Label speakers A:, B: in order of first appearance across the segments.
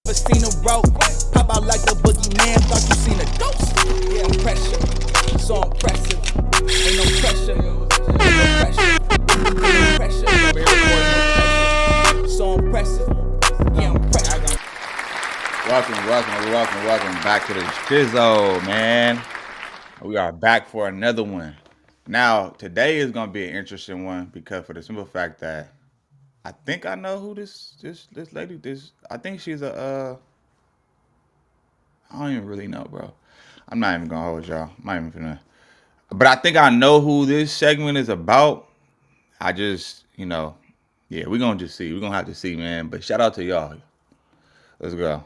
A: Seen a rope, pop out like the boogeyman, thought you seen a ghost. Yeah, I'm pressure, so impressive. Ain't no pressure, ain't no pressure, so impressive. Yeah, I'm pressure.
B: Welcome back to the Shizzo, man. We are back for another one. Now, today is gonna be an interesting one because for the simple fact that I think I know who this lady. I think she's I don't even really know, bro. I'm not even gonna hold y'all. I'm not even gonna. But I think I know who this segment is about. I just, yeah, we're gonna just see. We're gonna have to see, man. But shout out to y'all. Let's go.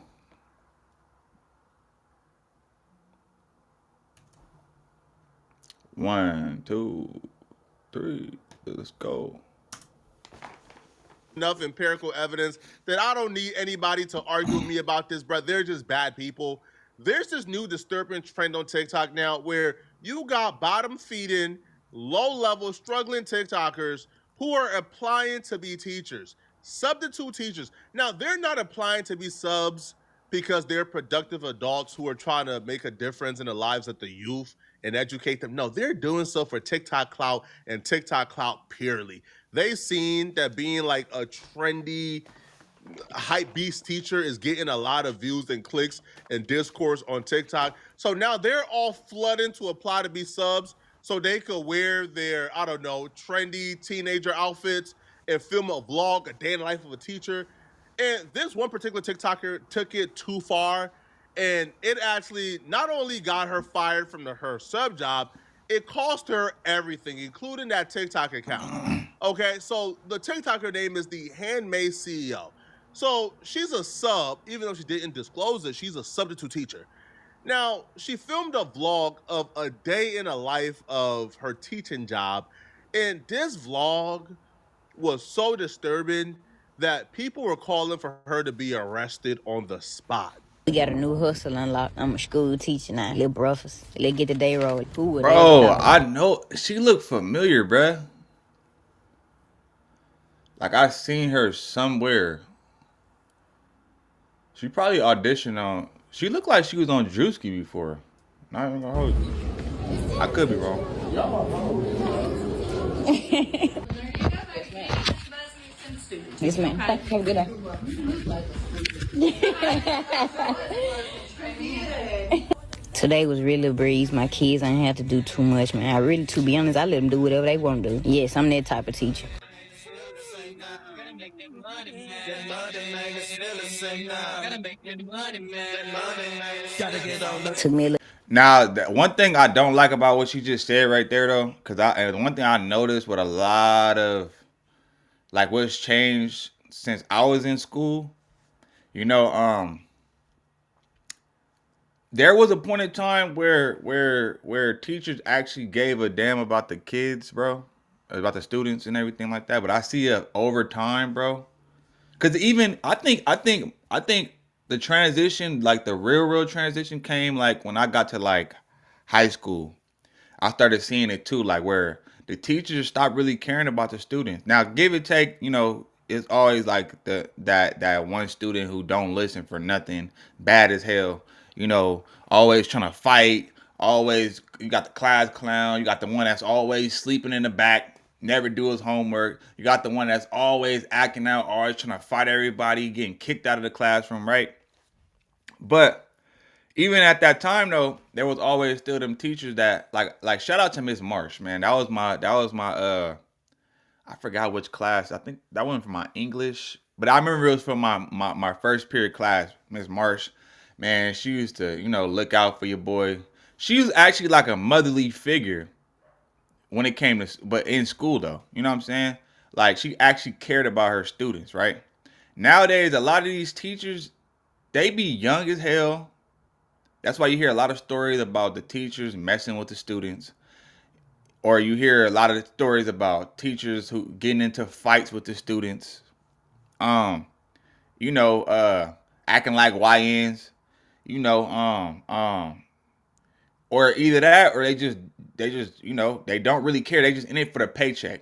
B: One, two, three. Let's go.
C: Enough empirical evidence that I don't need anybody to argue with me about this, bro. They're just bad people. There's this new disturbing trend on TikTok now where you got bottom feeding, low level, struggling TikTokers who are applying to be teachers, substitute teachers. Now, they're not applying to be subs because they're productive adults who are trying to make a difference in the lives of the youth and educate them. No, they're doing so for TikTok clout and TikTok clout purely. They've seen that being like a trendy hype beast teacher is getting a lot of views and clicks and discourse on TikTok. So now they're all flooding to apply to be subs so they could wear their, I don't know, trendy teenager outfits and film a vlog, a day in the life of a teacher. And this one particular TikToker took it too far, and it actually not only got her fired from her sub job, it cost her everything, including that TikTok account. Okay, so the TikToker name is the Handmaid CEO. So she's a sub, even though she didn't disclose it, she's a substitute teacher. Now, she filmed a vlog of a day in a life of her teaching job, and this vlog was so disturbing that people were calling for her to be arrested on the spot.
D: We got a new hustle unlocked. I'm a school teacher now. Little brothers. Let's get the day rolling. Who would
B: Bro, I know she looked familiar, bruh. Like I seen her somewhere. She probably auditioned on. She looked like she was on Drewski before. Not even gonna hold you. I could be wrong.
D: Yes, ma'am. Have a good day. Today was really a breeze. My kids ain't have to do too much, man. I really, to be honest, I let them do whatever they want to do. Yes, I'm that type of teacher. Took me a little.
B: Now, one thing I don't like about what you just said right there, though, because one thing I noticed with a lot of like what's changed since I was in school, there was a point in time where teachers actually gave a damn about the kids, bro, about the students and everything like that. But I see it over time, bro. Because even I think the transition, like the real transition, came like when I got to like high school. I started seeing it too, like where the teachers stopped really caring about the students. Now, give or take, it's always like that one student who don't listen for nothing, bad as hell. Always trying to fight. Always, you got the class clown. You got the one that's always sleeping in the back, never do his homework. You got the one that's always acting out, always trying to fight everybody, getting kicked out of the classroom, right? But even at that time though, there was always still them teachers that like shout out to Miss Marsh, man. That was my I forgot which class. I think that one from my English, but I remember it was from my first period class. Miss Marsh, man, she used to look out for your boy. She was actually like a motherly figure when it came to, but in school though, you know what I'm saying? Like she actually cared about her students, right? Nowadays, a lot of these teachers, they be young as hell. That's why you hear a lot of stories about the teachers messing with the students, or you hear a lot of stories about teachers who getting into fights with the students. Um, acting like YNs, you know, or either that or they don't really care. They just in it for the paycheck.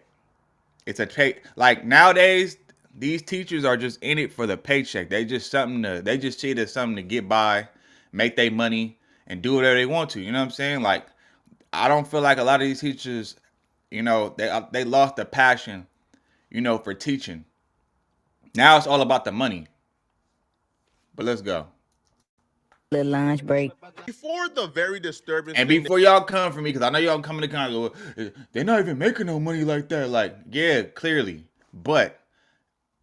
B: It's a pay, like nowadays these teachers are just in it for the paycheck. They just see it as something to get by, make their money, and do whatever they want to. You know what I'm saying? Like, I don't feel like a lot of these teachers, they lost the passion, for teaching. Now it's all about the money. But let's go.
D: Little lunch break.
C: Before the very disturbing
B: And
C: thing
B: before y'all come for me, because I know y'all coming to kind they're not even making no money like that. Like, yeah, clearly. But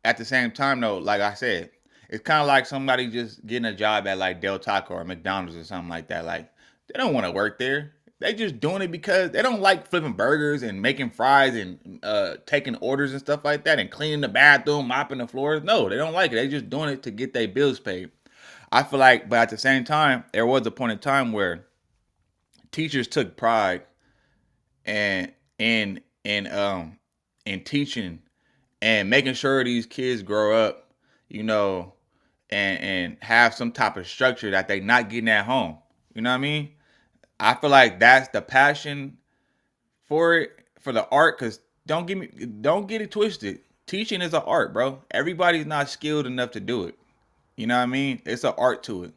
B: at the same time, though, like I said, it's kind of like somebody just getting a job at like Del Taco or McDonald's or something like that. Like, they don't want to work there. They just doing it because they don't like flipping burgers and making fries and taking orders and stuff like that and cleaning the bathroom, mopping the floors. No, they don't like it. They just doing it to get their bills paid. I feel like, but at the same time, there was a point in time where teachers took pride and in teaching and making sure these kids grow up, and have some type of structure that they not getting at home. You know what I mean? I feel like that's the passion for the art. Cause don't get it twisted. Teaching is an art, bro. Everybody's not skilled enough to do it. You know what I mean? It's an art to it.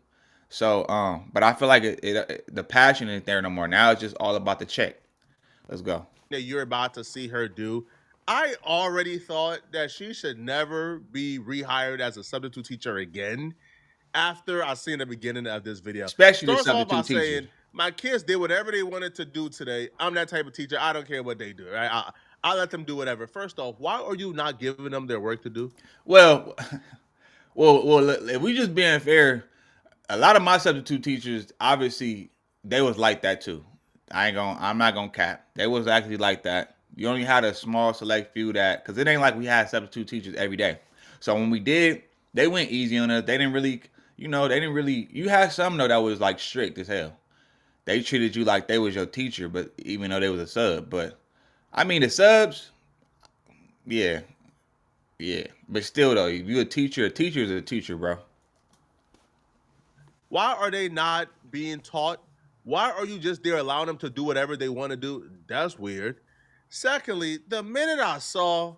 B: So, but I feel like the passion isn't there no more. Now it's just all about the check. Let's go.
C: that you're about to see her do, I already thought that she should never be rehired as a substitute teacher again after I seen the beginning of this video.
B: Especially the
C: Starts off by
B: substitute teachers.
C: saying, my kids did whatever they wanted to do today. I'm that type of teacher. I don't care what they do. Right? I let them do whatever. First off, why are you not giving them their work to do?
B: Well, if we just being fair, a lot of my substitute teachers, obviously, they was like that too. I'm not gonna cap. They was actually like that. You only had a small select few that, because it ain't like we had substitute teachers every day. So when we did, they went easy on us. They didn't really, you had some though that was like strict as hell. They treated you like they was your teacher, but even though they was a sub. But I mean, the subs, yeah. But still though, if you're a teacher is a teacher, bro.
C: Why are they not being taught? Why are you just there allowing them to do whatever they want to do? That's weird. Secondly, the minute I saw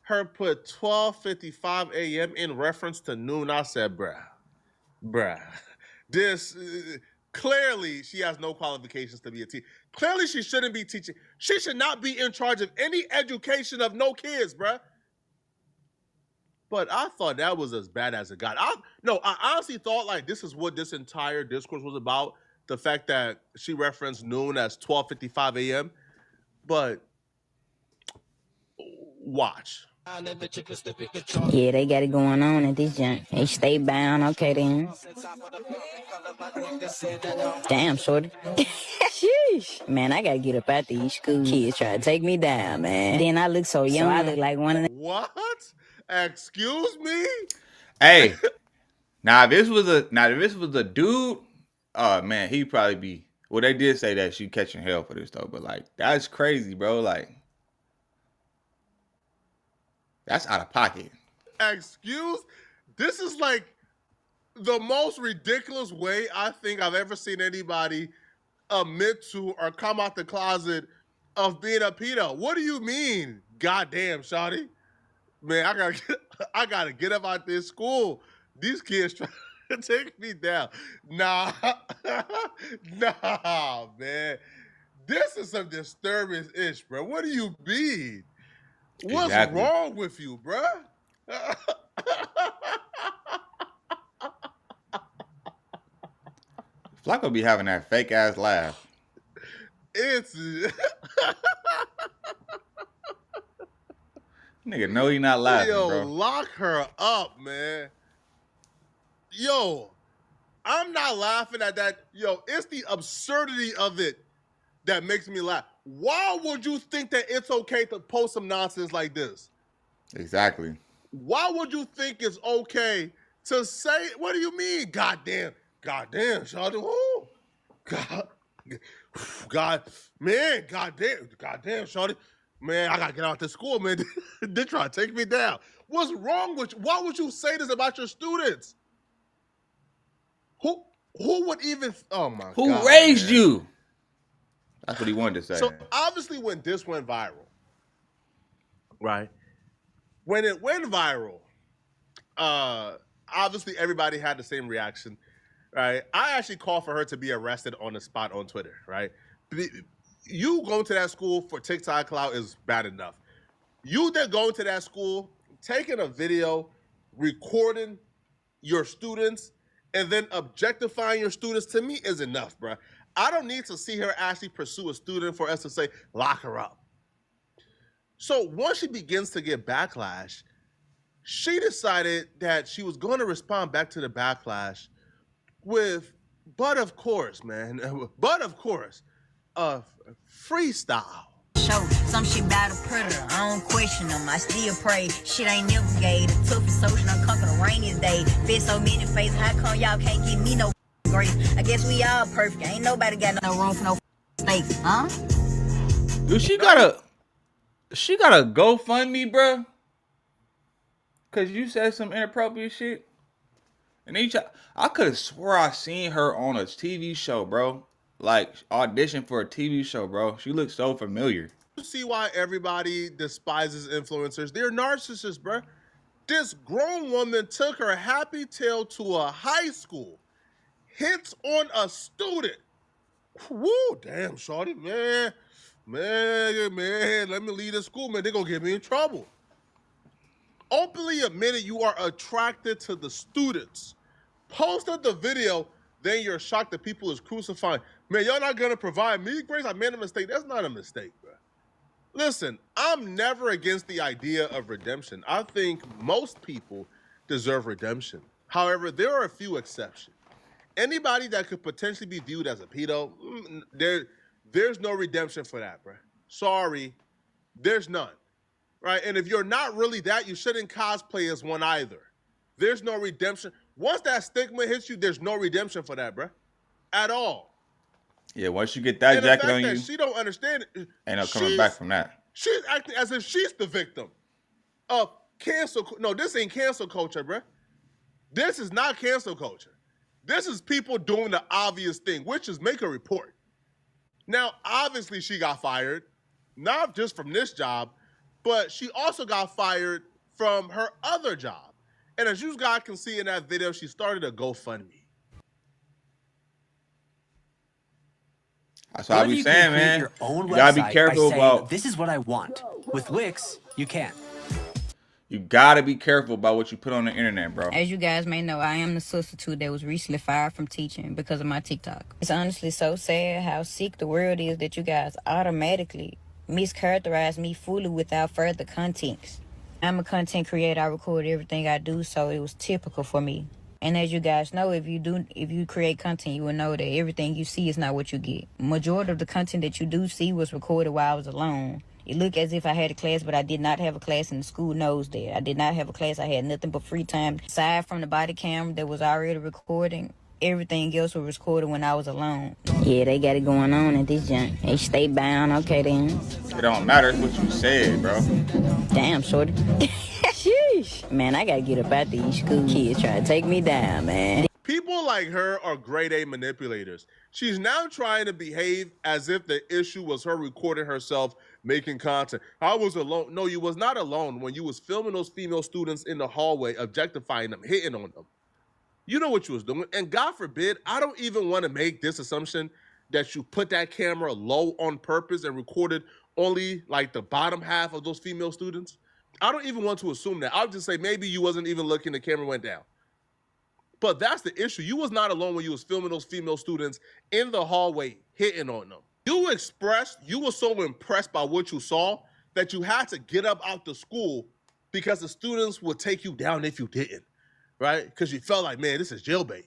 C: her put 12:55 a.m. in reference to noon, I said, bruh, this clearly she has no qualifications to be a teacher. Clearly she shouldn't be teaching. She should not be in charge of any education of no kids, bruh. But I thought that was as bad as it got. I honestly thought like this is what this entire discourse was about. The fact that she referenced noon as 12:55 a.m. But watch.
D: Yeah, they got it going on at this junk. They stay bound. Okay, then. Damn, shorty. Sheesh. Man, I gotta get up out these school kids try to take me down, man. Then I look so young. I look like one of them.
C: What? Excuse me?
B: Hey, now if this was a dude, oh man, he'd probably be. Well, they did say that she catching hell for this though, but like that's crazy, bro. Like that's out of pocket.
C: Excuse? This is like the most ridiculous way I think I've ever seen anybody admit to or come out the closet of being a pedo. What do you mean? Goddamn, shawty. Man, I gotta get up out this school. These kids trying to take me down. Nah, nah, man. This is some disturbance-ish, bro. What do you mean? What's
B: Exactly.
C: wrong with you, bro?
B: Flacco be having that fake ass laugh.
C: It's
B: Nigga, no, he not laughing,
C: yo,
B: bro.
C: lock her up, man. Yo, I'm not laughing at that. Yo, it's the absurdity of it that makes me laugh. Why would you think that it's okay to post some nonsense like this?
B: Exactly.
C: Why would you think it's okay to say, what do you mean? Goddamn, shawty. Ooh. Goddamn, shawty. Man, I gotta get out to school, man. They try to take me down. What's wrong with you? Why would you say this about your students? Who would even? Oh my God!
B: Who raised
C: man.
B: you? That's what he wanted to say.
C: So obviously, when this went viral, right? when it went viral, obviously everybody had the same reaction, right? I actually called for her to be arrested on the spot on Twitter, right? You going to that school for TikTok clout is bad enough. You then going to that school, taking a video, recording your students, and then objectifying your students, to me, is enough, bro. I don't need to see her actually pursue a student for us to say, lock her up. So once she begins to get backlash, she decided that she was going to respond back to the backlash with, but of course, man, but of course, a freestyle.
D: Show some shit about a predator. I don't question them. I still pray. Shit ain't never gay. The toughest social done conquer the rainiest day. Fit so many faces. How come y'all can't give me no grace? I guess we all perfect. Ain't nobody got no room for no mistakes, huh?
B: Dude, she got a GoFundMe, bro. Cause you said some inappropriate shit. And then I could have swore I seen her on a TV show, bro. Like audition for a TV show, bro. She looks so familiar.
C: You see why everybody despises influencers? They're narcissists, bro. This grown woman took her happy tale to a high school, hits on a student. Woo, damn, shorty, man, let me leave the school, man. They're gonna get me in trouble. Openly admitted you are attracted to the students. Posted the video, then you're shocked that people is crucifying. Man, y'all not gonna provide me grace? I made a mistake. That's not a mistake, bro. Listen, I'm never against the idea of redemption. I think most people deserve redemption. However, there are a few exceptions. Anybody that could potentially be viewed as a pedo, there's no redemption for that, bro. Sorry, there's none. Right? And if you're not really that, you shouldn't cosplay as one either. There's no redemption. Once that stigma hits you, there's no redemption for that, bro. At all.
B: Yeah, once you get that jacket on you,
C: she don't understand it.
B: Ain't no coming back from that.
C: She's acting as if she's the victim of cancel. No, this ain't cancel culture, bro. This is not cancel culture. This is people doing the obvious thing, which is make a report. Now, obviously, she got fired, not just from this job, but she also got fired from her other job. And as you guys can see in that video, she started a GoFundMe.
B: That's what I be saying, man. You gotta be careful about.
E: This is what I want. With Wix, you can.
B: You gotta be careful about what you put on the internet, bro.
D: As you guys may know, I am the substitute that was recently fired from teaching because of my TikTok. It's honestly so sad how sick the world is that you guys automatically mischaracterize me fully without further context. I'm a content creator. I record everything I do, so it was typical for me. And as you guys know, if you create content, you will know that everything you see is not what you get. Majority of the content that you do see was recorded while I was alone. It looked as if I had a class, but I did not have a class, and the school knows that. I did not have a class. I had nothing but free time. Aside from the body camera that was already recording, everything else was recorded when I was alone. Yeah, they got it going on at this junk. They stay bound. Okay, then.
B: It don't matter what you said, bro.
D: Damn, shorty. Sheesh. Man, I gotta get up out these school kids trying to take me down, man.
C: People like her are grade A manipulators. She's now trying to behave as if the issue was her recording herself making content. I was alone. No, you was not alone when you was filming those female students in the hallway, objectifying them, hitting on them. You know what you was doing. And God forbid, I don't even want to make this assumption that you put that camera low on purpose and recorded only like the bottom half of those female students. I don't even want to assume that. I'll just say maybe you wasn't even looking, the camera went down. But that's the issue. You was not alone when you was filming those female students in the hallway, hitting on them. You expressed, you were so impressed by what you saw that you had to get up out the school because the students would take you down if you didn't, right? Because you felt like, man, this is jailbait.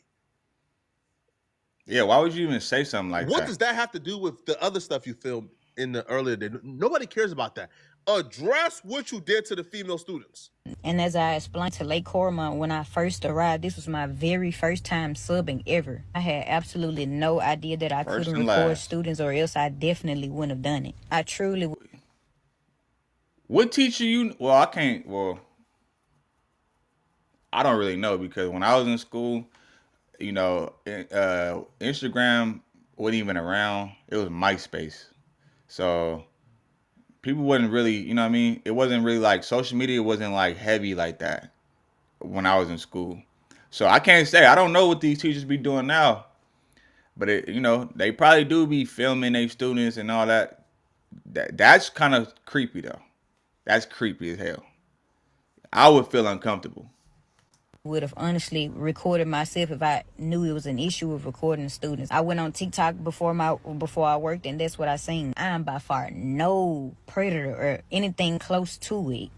B: Yeah, why would you even say something like that?
C: What does that have to do with the other stuff you filmed in the earlier day? Nobody cares about that. Address what you did to the female students.
D: And as I explained to Lake Cormont when I first arrived, this was my very first time subbing ever. I had absolutely no idea that I couldn't record students, or else I definitely wouldn't have done it. I truly.
B: What teacher you? Well, I can't. Well, I don't really know because when I was in school, you know, Instagram wasn't even around. It was MySpace. So people wasn't really, you know what I mean? It wasn't really like social media wasn't like heavy like that when I was in school. So I can't say I don't know what these teachers be doing now, but it, you know, they probably do be filming their students and all that. That's kind of creepy though. That's creepy as hell. I would feel uncomfortable.
D: Would have honestly recorded myself if I knew it was an issue with recording the students. I went on TikTok before I worked, and that's what I seen. I am by far no predator or anything close to it.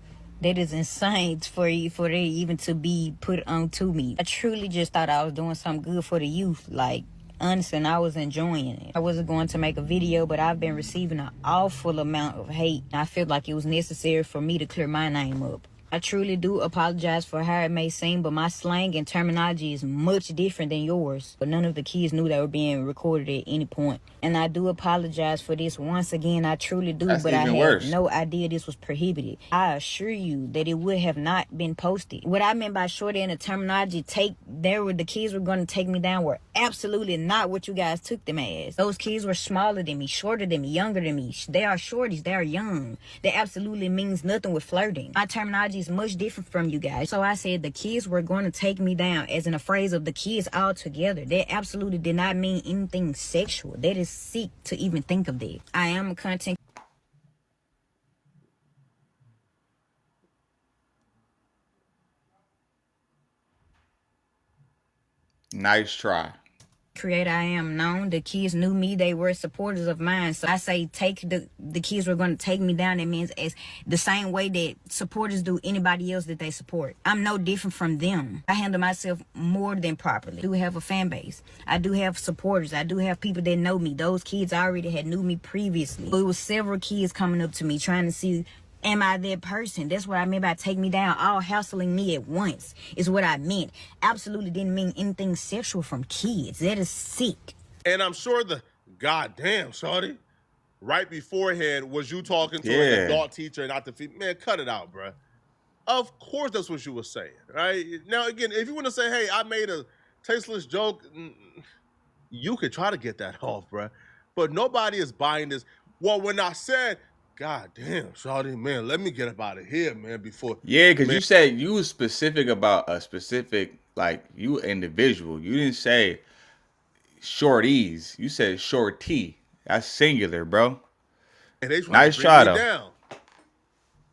D: That is insane for it even to be put on to me. I truly just thought I was doing something good for the youth. Like, honestly, and I was enjoying it. I wasn't going to make a video, but I've been receiving an awful amount of hate. I feel like it was necessary for me to clear my name up. I truly do apologize for how it may seem, but my slang and terminology is much different than yours. But none of the kids knew they were being recorded at any point. And I do apologize for this once again. I truly do,
B: That's
D: but I
B: even
D: had
B: worse.
D: no idea this was prohibited. I assure you that it would have not been posted. What I meant by shorty and the terminology, the kids were going to take me down were absolutely not what you guys took them as. Those kids were smaller than me, shorter than me, younger than me. They are shorties. They are young. That absolutely means nothing with flirting. My terminology is much different from you guys. So I said the kids were going to take me down, as in a phrase of the kids all together. That absolutely did not mean anything sexual. That is sick to even think of that. I am a content
B: Nice try.
D: creator. I am known. The kids knew me. They were supporters of mine. So I say the kids were going to take me down. It means as the same way that supporters do anybody else that they support. I'm no different from them. I handle myself more than properly. I do have a fan base. I do have supporters. I do have people that know me. Those kids already had knew me previously. So it was several kids coming up to me trying to see, am I that person? That's what I meant by take me down, all hassling me at once is what I meant. Absolutely didn't mean anything sexual from kids. That is sick.
C: And I'm sure the goddamn shorty right beforehand was you talking to
B: Yeah.
C: an adult teacher and not the female. Man, cut it out, bruh. Of course that's what you were saying, right? Now, again, if you want to say, hey, I made a tasteless joke, you could try to get that off, bruh. But nobody is buying this. Well, when I said, God damn, shorty, man, let me get up out of here, man, before.
B: Yeah, because
C: man,
B: you said you was specific about a specific, like, you individual. You didn't say shorties. You said shorty. That's singular, bro.
C: and they tried
B: Nice
C: to
B: try,
C: bring me
B: though.
C: down.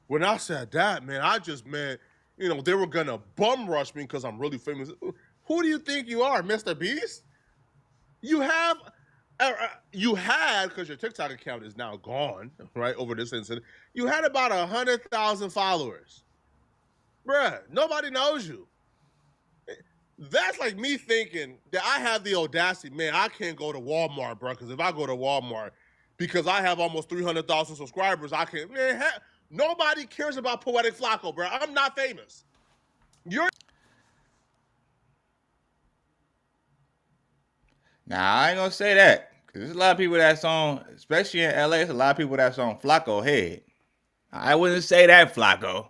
C: When I said that, man, I just, man, you know, they were gonna bum rush me because I'm really famous. Who do you think you are, Mr. Beast? You have, because your TikTok account is now gone, right, over this incident. You had about 100,000 followers. Bruh, nobody knows you. That's like me thinking that I have the audacity, man, I can't go to Walmart, bro, because if I go to Walmart, because I have almost 300,000 subscribers, I can, man, nobody cares about Poetic Flacco, bro. I'm not famous. You're
B: Nah, I ain't gonna say that. Cause there's a lot of people that's on, especially in LA, there's a lot of people that's on Flacco head. I wouldn't say that, Flacco.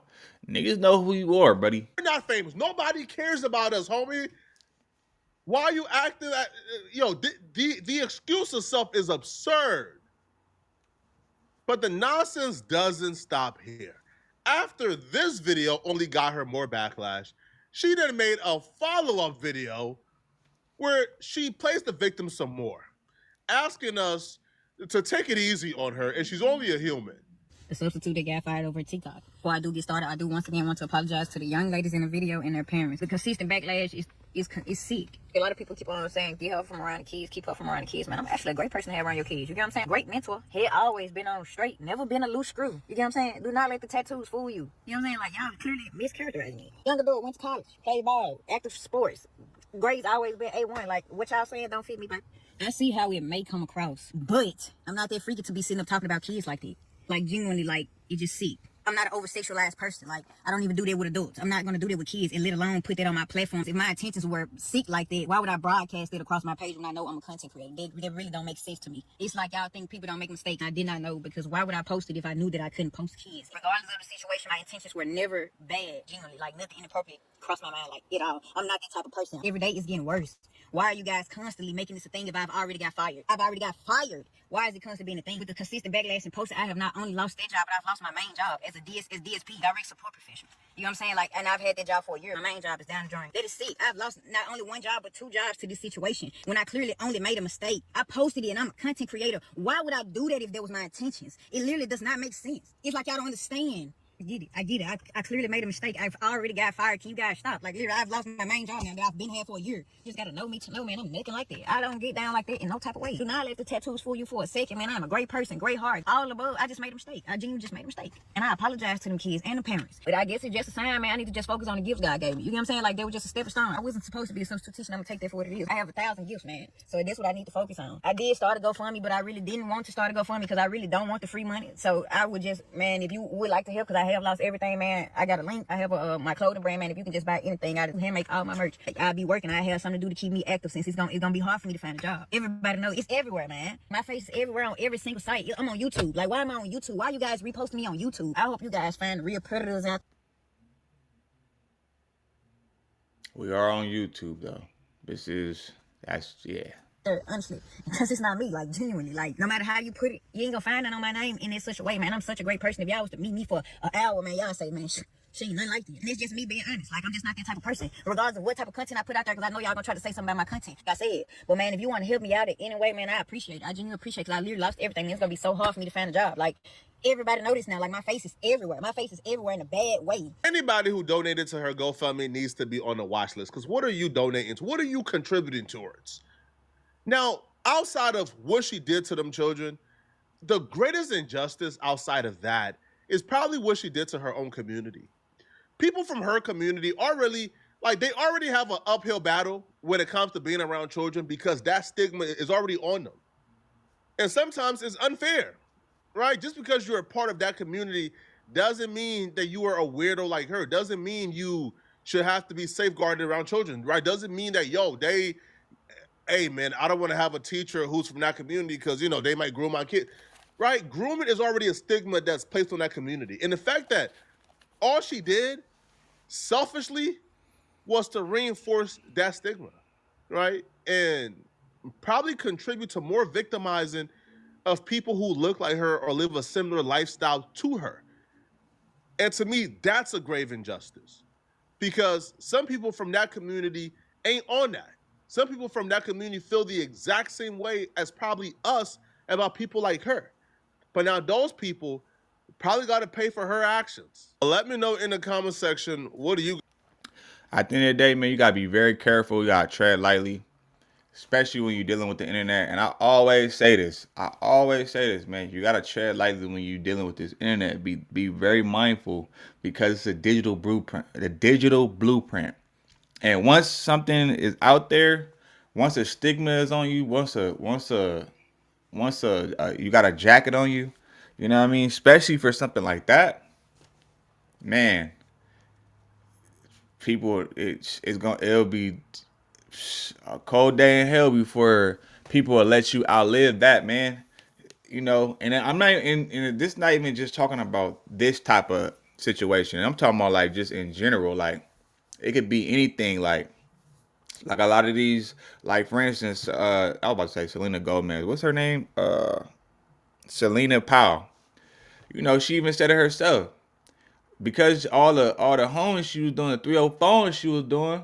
B: Niggas know who you are, buddy.
C: not famous. Nobody cares about us, homie. Why are you acting that? The excuse itself is absurd. But the nonsense doesn't stop here. After this video only got her more backlash, she then made a follow-up video where she plays the victim some more, asking us to take it easy on her, and she's only a human.
D: The substitute that got fired over TikTok. Before I do get started, I do once again want to apologize to the young ladies in the video and their parents. The consistent backlash is sick. A lot of people keep on saying, get her from around the kids, keep her from around the kids. Man, I'm actually a great person to have around your kids. You get what I'm saying? Great mentor. Head always been on straight, never been a loose screw. You get what I'm saying? Do not let the tattoos fool you. You know what I'm saying? Like, y'all clearly mischaracterizing me. Young adult, went to college, played ball, active sports. Grades always been A1. Like, what y'all saying don't fit me, but I see how it may come across. But I'm not that freaky to be sitting up talking about kids like that. Like, genuinely, like, it just sick. I'm not an over-sexualized person. Like, I don't even do that with adults. I'm not going to do that with kids, and let alone put that on my platforms. If my intentions were sick like that, why would I broadcast it across my page when I know I'm a content creator? That really don't make sense to me. It's like y'all think people don't make mistakes. I did not know, because why would I post it if I knew that I couldn't post kids? Regardless of the situation, my intentions were never bad, genuinely. Like, nothing inappropriate crossed my mind, like, at all. I'm not that type of person. Every day it's getting worse. Why are you guys constantly making this a thing if I've already got fired? I've already got fired. Why is it constantly being a thing? With the consistent backlash and posting, I have not only lost that job, but I've lost my main job as a DSP, direct support professional. You know what I'm saying? Like, and I've had that job for a year. My main job is down the drain. That is sick. I've lost not only one job, but 2 jobs to this situation when I clearly only made a mistake. I posted it and I'm a content creator. Why would I do that if that was my intentions? It literally does not make sense. It's like y'all don't understand. I get it. I clearly made a mistake. I've already got fired. Can you guys stop? Like, literally, I've lost my main job now that I've been here for a year. You just gotta know me to know, man. I'm nothing like that. I don't get down like that in no type of way. Do not let the tattoos fool you for a second, man. I'm a great person, great heart. All above, I just made a mistake. I genuinely just made a mistake. And I apologize to them kids and the parents. But I guess it's just a sign, man. I need to just focus on the gifts God gave me. You know what I'm saying? Like, they were just a stepping stone. I wasn't supposed to be a substitute teacher. I'm gonna take that for what it is. I have 1,000 gifts, man. So that's what I need to focus on. I did start a GoFundMe, but I really didn't want to start a GoFundMe because I really don't want the free money. So I would just, man, if you would like to help, because I have lost everything, man. I got a link. I have my clothing brand, man. If you can just buy anything, I hand make all my merch. I'll be working. I have something to do to keep me active since it's gonna be hard for me to find a job. Everybody knows it's everywhere, man. My face is everywhere on every single site. I'm on YouTube. Like, why am I on YouTube? Why you guys reposting me on YouTube? I hope you guys find real predators out.
B: We are on YouTube though. Yeah.
D: Honestly, because it's not me, like, genuinely, like, no matter how you put it, you ain't gonna find it on my name in such a way, man. I'm such a great person. If y'all was to meet me for an hour, man, y'all say, man, she ain't nothing like this. And it's just me being honest. Like, I'm just not that type of person, regardless of what type of content I put out there, because I know y'all gonna try to say something about my content, like I said. But, man, if you want to help me out in any way, man, I appreciate it. I genuinely appreciate it, because I literally lost everything. It's gonna be so hard for me to find a job. Like, everybody know this now. Like, my face is everywhere. My face is everywhere in a bad way.
C: Anybody who donated to her GoFundMe needs to be on the watch list, because what are you donating to? What are you contributing towards? Now, outside of what she did to them children, the greatest injustice outside of that is probably what she did to her own community. People from her community are really, like, they already have an uphill battle when it comes to being around children because that stigma is already on them. And sometimes it's unfair, right? Just because you're a part of that community doesn't mean that you are a weirdo like her. Doesn't mean you should have to be safeguarded around children, right? Doesn't mean that, hey, man, I don't want to have a teacher who's from that community because, you know, they might groom my kid, right? Grooming is already a stigma that's placed on that community. And the fact that all she did selfishly was to reinforce that stigma, right? And probably contribute to more victimizing of people who look like her or live a similar lifestyle to her. And to me, that's a grave injustice because some people from that community ain't on that. Some people from that community feel the exact same way as probably us about people like her. But now those people probably got to pay for her actions. Let me know in the comment section, what do you?
B: At the end of the day, man, you gotta be very careful. You gotta tread lightly, especially when you're dealing with the internet. And I always say this, man. You gotta tread lightly when you're dealing with this internet. Be very mindful because it's a digital blueprint. And once something is out there, once a stigma is on you, once you got a jacket on you, you know what I mean? Especially for something like that, man. It'll be a cold day in hell before people will let you outlive that, man. You know, and I'm not in this. Not even just talking about this type of situation. I'm talking about like just in general, like. It could be anything like a lot of these, like for instance, I was about to say Selena Gomez. What's her name? Selena Powell. You know, she even said it herself. Because all the homes she was doing, the 304 she was doing,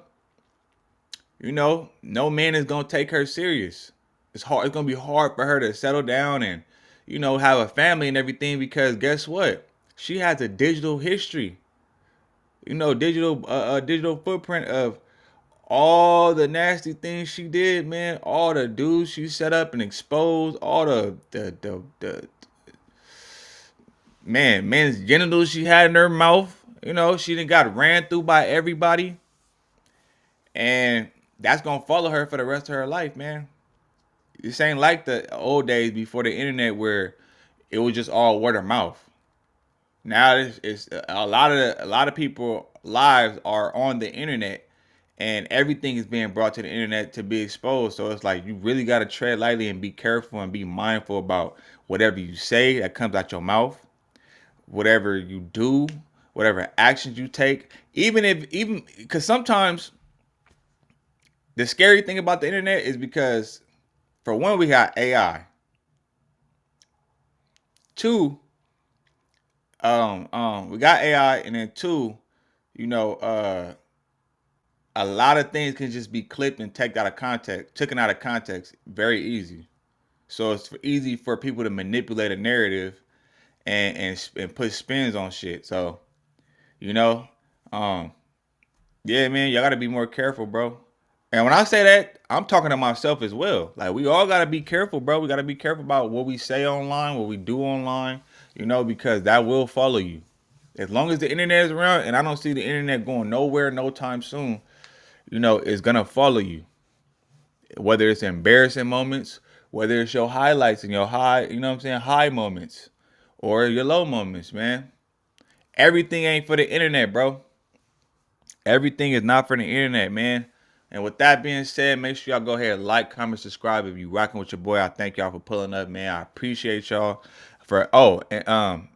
B: you know, no man is gonna take her serious. It's hard. It's gonna be hard for her to settle down and, you know, have a family and everything because guess what? She has a digital history. You know, digital footprint of all the nasty things she did, man. All the dudes she set up and exposed, all the man's genitals she had in her mouth. You know, she done got ran through by everybody, and that's gonna follow her for the rest of her life, man. This ain't like the old days before the internet where it was just all word of mouth. Now it's a lot of people lives are on the internet and everything is being brought to the internet to be exposed. So it's like you really got to tread lightly and be careful and be mindful about whatever you say that comes out your mouth, whatever you do, whatever actions you take, even because sometimes the scary thing about the internet is because, for one, we got AI. Two, we got AI, and then two, you know, a lot of things can just be clipped and taken out of context, very easy. So it's easy for people to manipulate a narrative and put spins on shit. So, you know, yeah, man, y'all gotta be more careful, bro. And when I say that, I'm talking to myself as well. Like, we all gotta be careful, bro. We gotta be careful about what we say online, what we do online, you know, because that will follow you. As long as the internet is around, and I don't see the internet going nowhere no time soon, you know, it's gonna follow you. Whether it's embarrassing moments, whether it's your highlights and your high, you know what I'm saying, high moments, or your low moments, man. Everything ain't for the internet, bro. Everything is not for the internet, man. And with that being said, make sure y'all go ahead and like, comment, subscribe. If you rocking with your boy, I thank y'all for pulling up, man. I appreciate y'all for and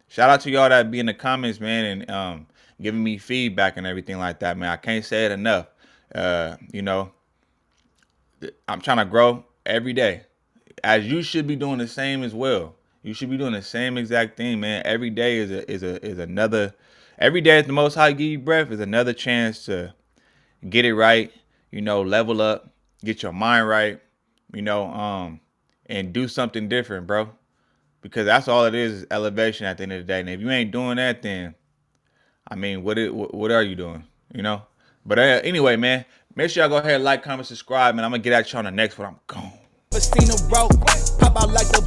B: shout out to y'all that be in the comments, man, and giving me feedback and everything like that, man. I can't say it enough. You know, I'm trying to grow every day, as you should be doing the same as well. You should be doing the same exact thing, man. Every day is another. Every day, as the Most High give you breath, is another chance to get it right. You know, level up, get your mind right. You know, and do something different, bro. Because that's all it is elevation at the end of the day. And if you ain't doing that, then I mean, what are you doing? You know. But anyway, man, make sure y'all go ahead and like, comment, subscribe, and I'm gonna get at you on the next one. I'm gone.
A: Never seen a rope pop out like the